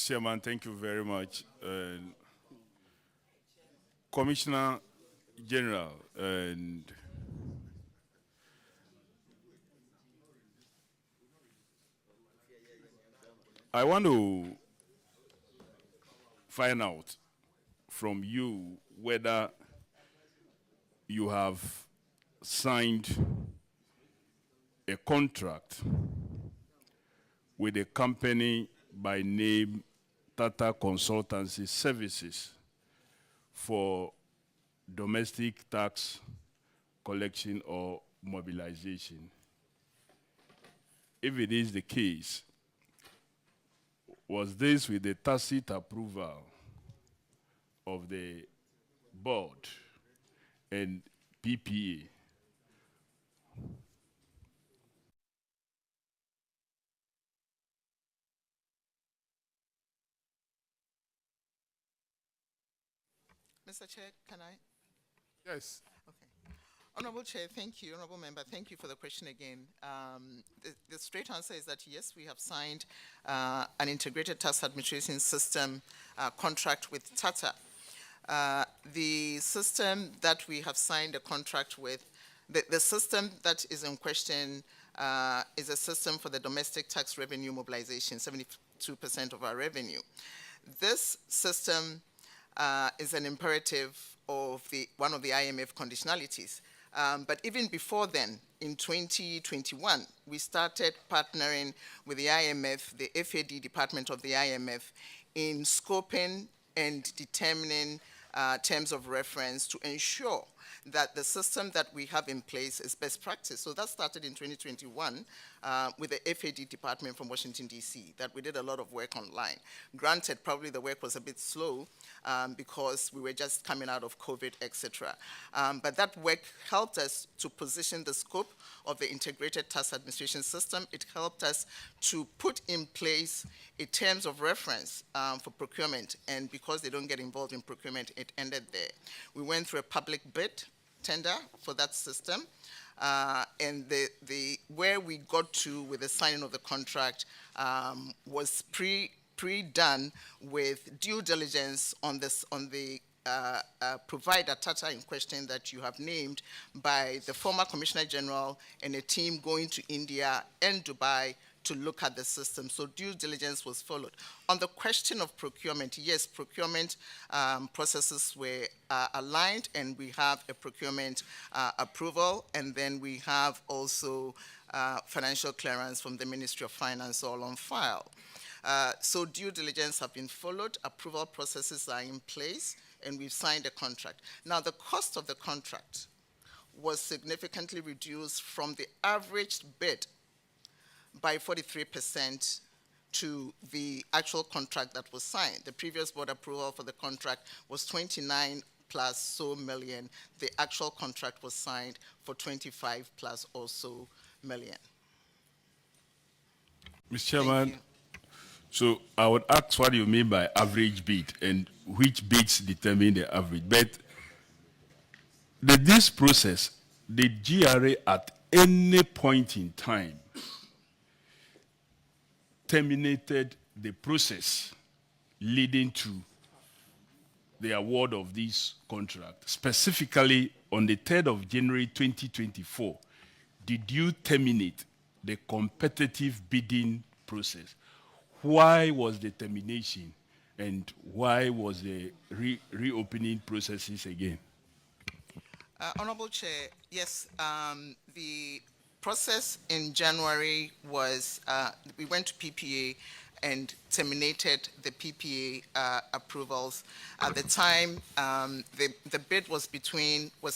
Chairman, thank you very much. Commissioner General, and I want to find out from you whether you have signed a contract with a company by name Tata Consultancy Services for domestic tax collection or mobilization. If it is the case, was this with the tacit approval of the board and PPA? Mr. Chair, can I? Yes. Okay. Honorable Chair, thank you. Honorable Member, thank you for the question again. The straight answer is that yes, we have signed an integrated tax administration system contract with Tata. The system that we have signed a contract with, the system that is in question is a system for the domestic tax revenue mobilization, 72% of our revenue. This system is an imperative of one of the IMF conditionalities. But even before then, in 2021, we started partnering with the IMF, the FAD department of the IMF, in scoping and determining terms of reference to ensure that the system that we have in place is best practice. So that started in 2021 with the FAD department from Washington, D.C., that we did a lot of work online. Granted, probably the work was a bit slow because we were just coming out of COVID, etc. But that work helped us to position the scope of the integrated tax administration system. It helped us to put in place a terms of reference for procurement, and because they don't get involved in procurement, it ended there. We went through a public bid tender for that system, and where we got to with the signing of the contract was pre-done with due diligence on the provider, Tata in question, that you have named, by the former Commissioner General and a team going to India and Dubai to look at the system. So due diligence was followed. On the question of procurement, yes, procurement processes were aligned, and we have a procurement approval, and then we have also financial clearance from the Ministry of Finance all on file. So due diligence have been followed, approval processes are in place, and we've signed a contract. Now, the cost of the contract was significantly reduced from the average bid by 43% to the actual contract that was signed. The previous board approval for the contract was 29 plus so million. The actual contract was signed for 25 plus also million. Mr. Chairman, so I would ask what you mean by average bid and which bids determine the average. But this process, the GRA at any point in time terminated the process leading to the award of this contract. Specifically, on the 3rd of January 2024, did you terminate the competitive bidding process? Why was the termination, and why was the reopening processes again? Honorable Chair, yes, the process in January was we went to PPA and terminated the PPA approvals. At the time, the bid was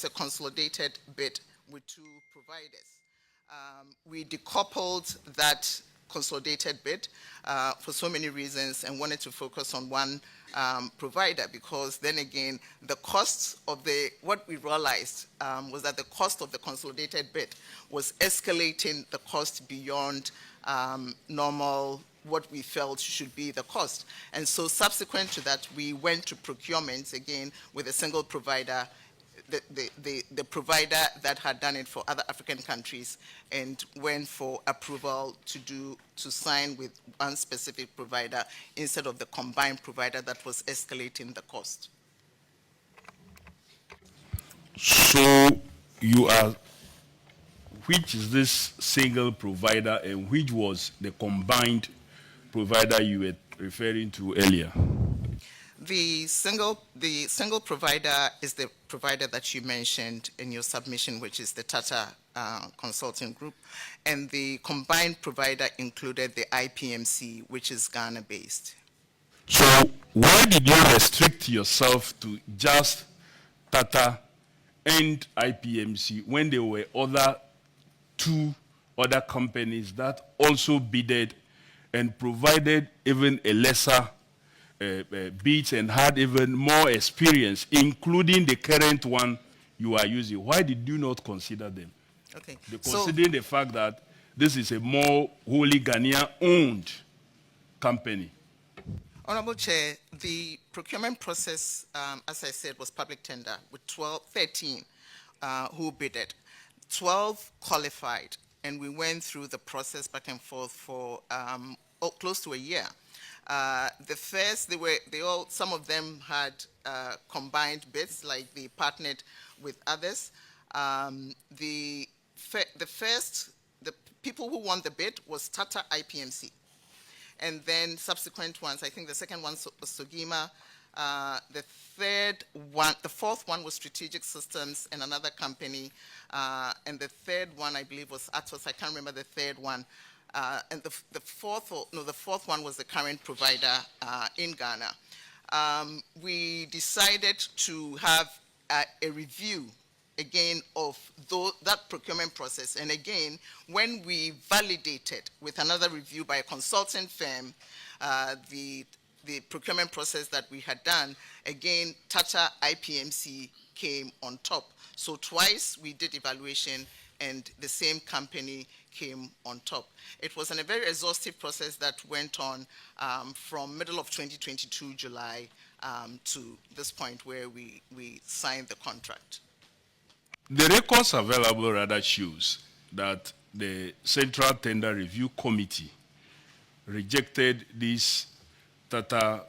a consolidated bid with two providers. We decoupled that consolidated bid for so many reasons and wanted to focus on one provider, because then again, the costs of what we realized was that the cost of the consolidated bid was escalating the cost beyond normal, what we felt should be the cost. And so subsequent to that, we went to procurement again with a single provider. the provider that had done it for other African countries and went for approval to sign with one specific provider instead of the combined provider that was escalating the cost. So you are, which is this single provider and which was the combined provider you were referring to earlier? The single provider is the provider that you mentioned in your submission, which is the Tata Consulting Group, and the combined provider included the IPMC, which is Ghana-based. So why did you restrict yourself to just Tata and IPMC when there were two other companies that also bidded and provided even a lesser bids and had even more experience, including the current one you are using? Why did you not consider them? Okay. Considering the fact that this is a more wholly Ghanaian-owned company. Honorable Chair, the procurement process, as I said, was public tender with 13 who bidded. 12 qualified, and we went through the process back and forth for close to a year. The first, some of them had combined bids, like they partnered with others. The people who won the bid was Tata IPMC. And then subsequent ones, I think the second one was Sogima. The fourth one was Strategic Systems and another company. And the third one, I believe, was Atos. I can't remember the third one. And the fourth one was the current provider in Ghana. We decided to have a review again of that procurement process. And again, when we validated with another review by a consulting firm, the procurement process that we had done, again, Tata IPMC came on top. So twice we did evaluation and the same company came on top. It was a very exhaustive process that went on from middle of 2022, July, to this point where we signed the contract. The records available rather shows that the Central Tender Review Committee rejected this Tata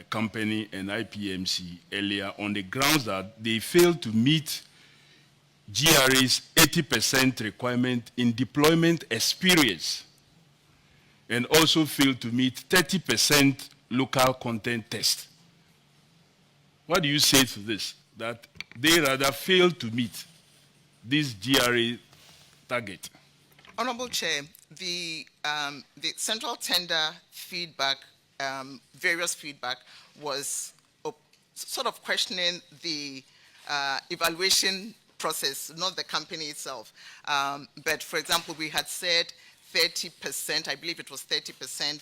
company and IPMC earlier on the grounds that they failed to meet GRA's 80% requirement in deployment experience and also failed to meet 30% local content test. What do you say to this? That they rather failed to meet this GRA target? Honorable Chair, the central tender feedback, various feedback, was sort of questioning the evaluation process, not the company itself. But for example, we had said 30%, I believe it was 30%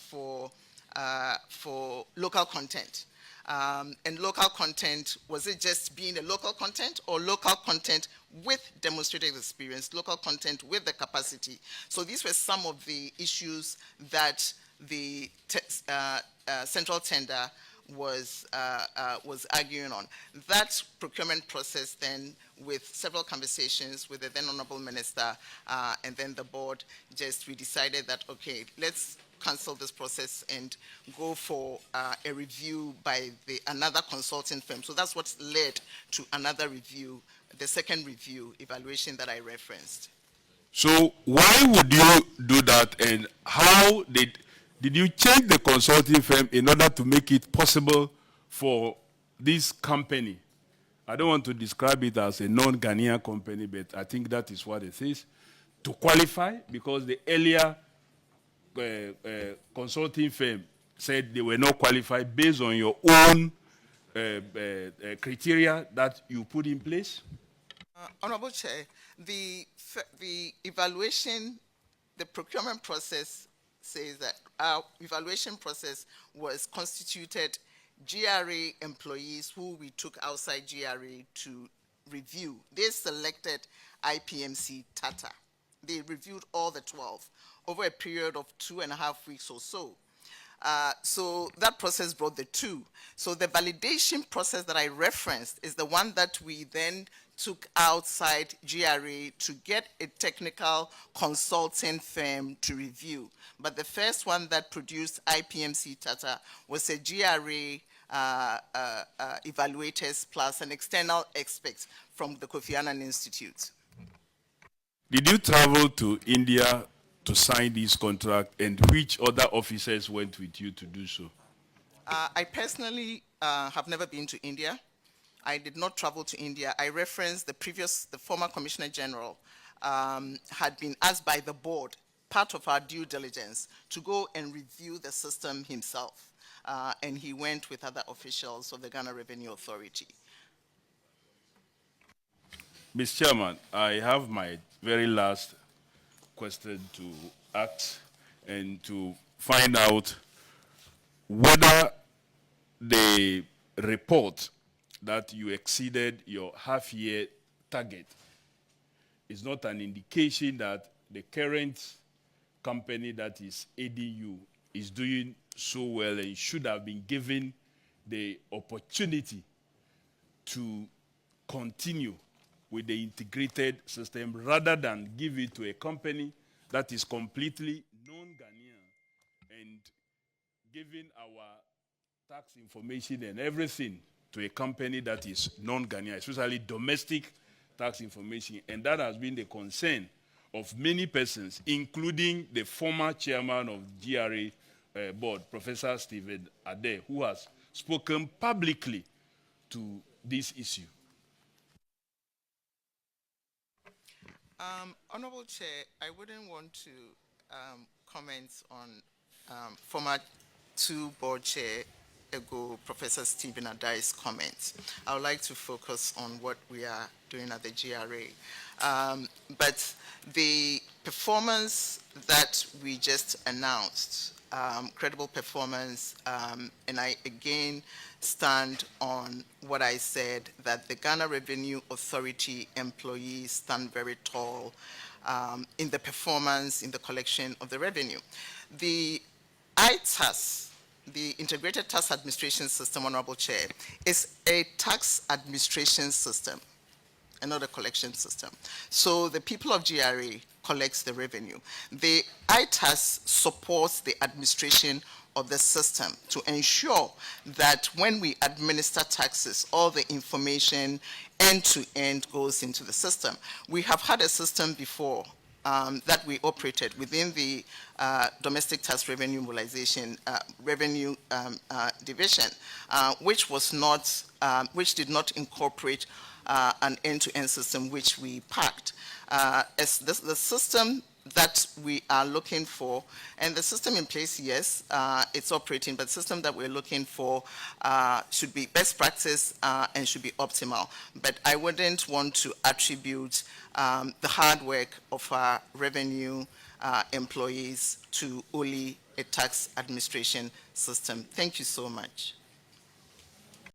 for local content. And local content, was it just being a local content or local content with demonstrated experience, local content with the capacity? So these were some of the issues that the central tender was arguing on. That procurement process then, with several conversations with the then Honorable Minister and then the board, we decided that, okay, let's cancel this process and go for a review by another consulting firm. So that's what led to another review, the second review evaluation that I referenced. So why would you do that, and how did you change the consulting firm in order to make it possible for this company? I don't want to describe it as a non-Ghanaian company, but I think that is what it is, to qualify, because the earlier consulting firm said they were not qualified based on your own criteria that you put in place? Honorable Chair, the evaluation, the procurement process says that our evaluation process was constituted GRA employees who we took outside GRA to review. They selected IPMC Tata. They reviewed all the 12 over a period of 2.5 weeks or so. So that process brought the two. So the validation process that I referenced is the one that we then took outside GRA to get a technical consulting firm to review. But the first one that produced IPMC data was a GRA evaluators plus an external expert from the Kofi Annan Institute. Did you travel to India to sign this contract, and which other officers went with you to do so? I personally have never been to India. I did not travel to India. I referenced the former Commissioner General had been asked by the board, part of our due diligence, to go and review the system himself. And he went with other officials of the Ghana Revenue Authority. Mr. Chairman, I have my very last question to ask and to find out whether the report that you exceeded your half-year target is not an indication that the current company that is aiding you is doing so well and should have been given the opportunity to continue with the integrated system rather than give it to a company that is completely non-Ghanaian and giving our tax information and everything to a company that is non-Ghanaian, especially domestic tax information. And that has been the concern of many persons, including the former chairman of GRA board, Professor Stephen Ade, who has spoken publicly to this issue. Honorable Chair, I wouldn't want to comment on former two board chair ago, Professor Stephen Adai's comments. I would like to focus on what we are doing at the GRA. But the performance that we just announced, credible performance, and I again stand on what I said, that the Ghana Revenue Authority employees stand very tall in the performance, in the collection of the revenue. The ITAS, the Integrated Tax Administration System, Honorable Chair, is a tax administration system and not a collection system. So the people of GRA collects the revenue. The ITAS supports the administration of the system to ensure that when we administer taxes, all the information end-to-end goes into the system. We have had a system before that we operated within the domestic tax revenue mobilization revenue division, which was not, which did not incorporate an end-to-end system which we packed. As the system that we are looking for, and the system in place, yes, it's operating, but the system that we're looking for should be best practice and should be optimal. But I wouldn't want to attribute the hard work of our revenue employees to only a tax administration system. Thank you so much.